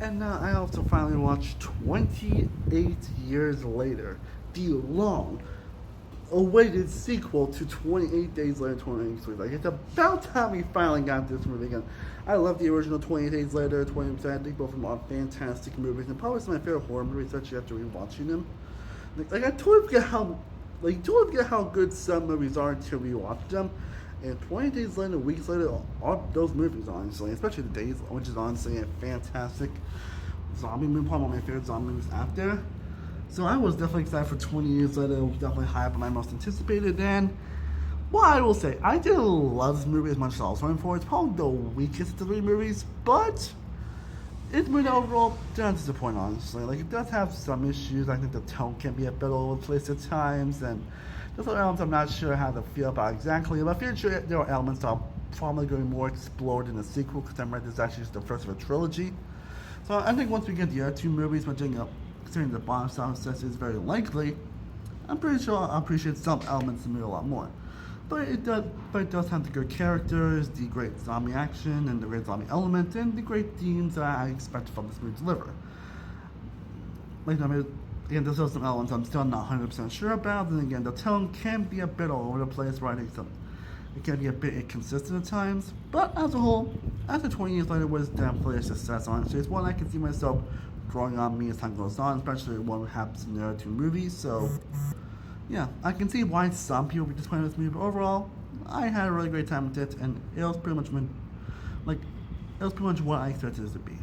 And now I also finally watched 28 Years Later, the long awaited sequel to 28 Days Later, 28 Days Later. Like, it's about time we finally got this movie again. I love the original 28 Days Later, 20. I think both of them are fantastic movies, and probably some of my favorite horror movies, especially after rewatching them. I totally forget how good some movies are until we watch them. And 20 Days Later, weeks later, all those movies, honestly, especially The Days, which is honestly a fantastic zombie movie, probably one of my favorite zombie movies out there. So I was definitely excited for 20 Years Later. It was definitely high up on my most anticipated. And, well, I will say, I didn't love this movie as much as I was hoping for. It's probably the weakest of the three movies, but it's movie overall doesn't disappoint, honestly. Like, it does have some issues. I think the tone can be a bit all over the place at times, and there's other elements I'm not sure how to feel about exactly. But I feel sure there are elements that are probably going to be more explored in the sequel, because I'm right, this is actually just the first of a trilogy. So I think once we get the other two movies, which, considering the box office is very likely, I'm pretty sure I'll appreciate some elements of the movie a lot more. But it does have the good characters, the great zombie action, and the great zombie element, and the great themes that I expect from this movie to deliver. Like, I mean, again, there's also some elements I'm still not 100% sure about, and again, the tone can be a bit all over the place, right? It can be a bit inconsistent at times, but as a whole, after 20 years later, it was definitely a success, honestly. It's one I can see myself growing on me as time goes on, especially when it happens in the other two movies, so yeah, I can see why some people would disappointed with this movie, but overall, I had a really great time with it, and it was pretty much what I expected it to be.